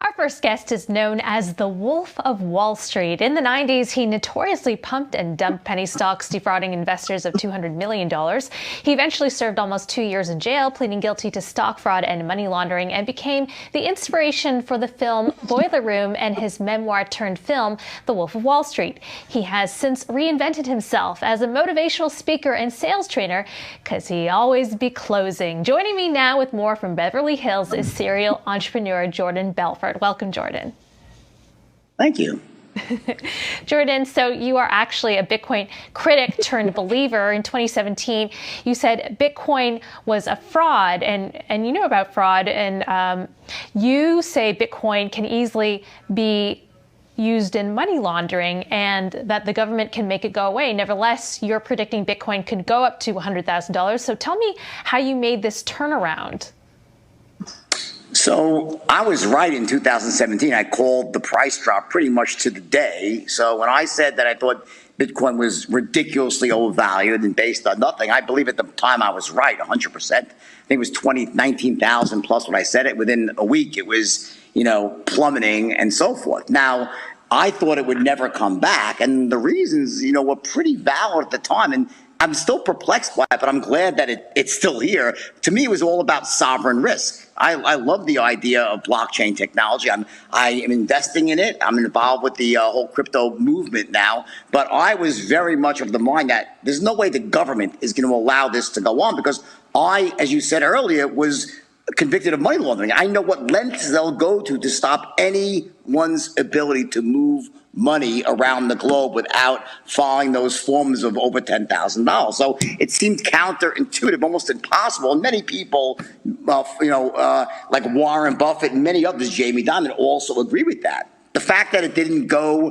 Our first guest is known as the Wolf of Wall Street. In the 90s, he notoriously pumped and dumped penny stocks, defrauding investors of $200 million. He eventually served almost 2 years in jail, pleading guilty to stock fraud and money laundering, and became the inspiration for the film Boiler Room and his memoir-turned-film, The Wolf of Wall Street. He has since reinvented himself as a motivational speaker and sales trainer, because he always be closing. Joining me now with more from Beverly Hills is serial entrepreneur Jordan Belfort. Welcome, Jordan. Thank you. Jordan, so you are actually a Bitcoin critic turned believer. In 2017, you said Bitcoin was a fraud, and you know about fraud, and you say Bitcoin can easily be used in money laundering and that the government can make it go away. Nevertheless, you're predicting Bitcoin could go up to $100,000. So tell me how you made this turnaround. So I was right in 2017. I called the price drop pretty much to the day. So when I said that I thought Bitcoin was ridiculously overvalued and based on nothing, I believe at the time I was right 100%. I think it was 19,000 plus when I said it. Within a week, it was, plummeting and so forth. Now, I thought it would never come back. And the reasons, were pretty valid at the time. And I'm still perplexed by it, but I'm glad that it's still here. To me, it was all about sovereign risk. I love the idea of blockchain technology. I am investing in it. I'm involved with the whole crypto movement now. But I was very much of the mind that there's no way the government is going to allow this to go on, because I, as you said earlier, was convicted of money laundering. I know what lengths they'll go to stop anyone's ability to move money around the globe without filing those forms of over $10,000. So it seemed counterintuitive, almost impossible. And many people, like Warren Buffett and many others, Jamie Dimon, also agree with that. The fact that it didn't go,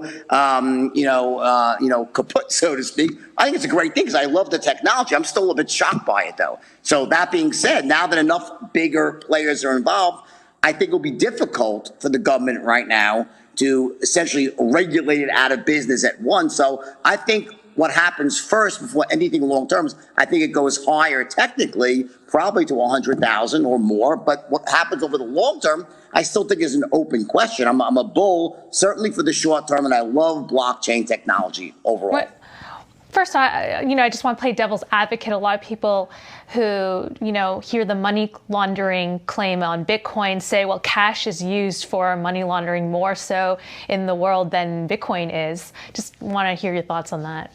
kaput, so to speak, I think it's a great thing because I love the technology. I'm still a bit shocked by it, though. So that being said, now that enough bigger players are involved, I think it'll be difficult for the government right now to essentially regulate it out of business at once. So I think what happens first before anything long term, I think it goes higher technically, probably to 100,000 or more. But what happens over the long term, I still think is an open question. I'm a bull, certainly for the short term, and I love blockchain technology overall. First, I just want to play devil's advocate. A lot of people who, hear the money laundering claim on Bitcoin say, well, cash is used for money laundering more so in the world than Bitcoin is. Just want to hear your thoughts on that.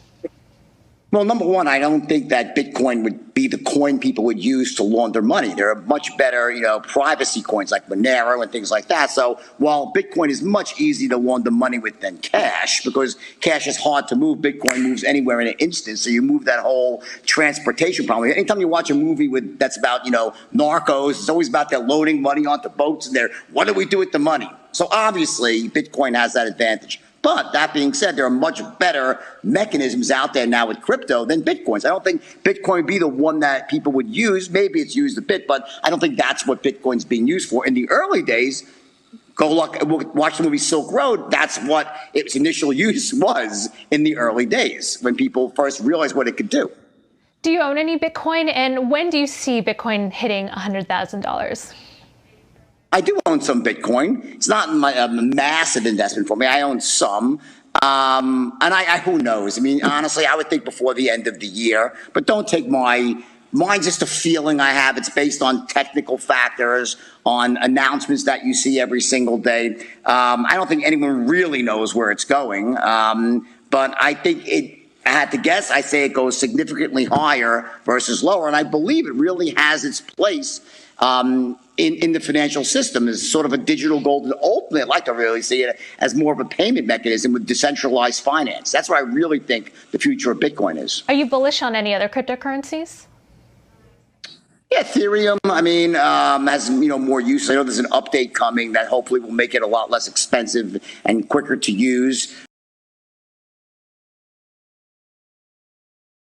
Well, number one, I don't think that Bitcoin would be the coin people would use to launder money. There are much better, privacy coins like Monero and things like that. So while Bitcoin is much easier to launder money with than cash, because cash is hard to move, Bitcoin moves anywhere in an instant. So you move that whole transportation problem. Anytime you watch a movie that's about, narcos, it's always about they're loading money onto boats and what do we do with the money? So obviously, Bitcoin has that advantage. But that being said, there are much better mechanisms out there now with crypto than Bitcoins. I don't think Bitcoin would be the one that people would use. Maybe it's used a bit, but I don't think that's what Bitcoin's being used for. In the early days, watch the movie Silk Road. That's what its initial use was in the early days when people first realized what it could do. Do you own any Bitcoin? And when do you see Bitcoin hitting $100,000? I do own some Bitcoin. It's not a massive investment for me. I own some. And who knows? I mean, honestly, I would think before the end of the year. But don't take mine's just a feeling I have. It's based on technical factors, on announcements that you see every single day. I don't think anyone really knows where it's going. But I think I had to guess, I say it goes significantly higher versus lower. And I believe it really has its place in the financial system as sort of a digital gold. And ultimately, I'd like to really see it as more of a payment mechanism with decentralized finance. That's what I really think the future of Bitcoin is. Are you bullish on any other cryptocurrencies? Yeah, Ethereum, has, more use. I know there's an update coming that hopefully will make it a lot less expensive and quicker to use.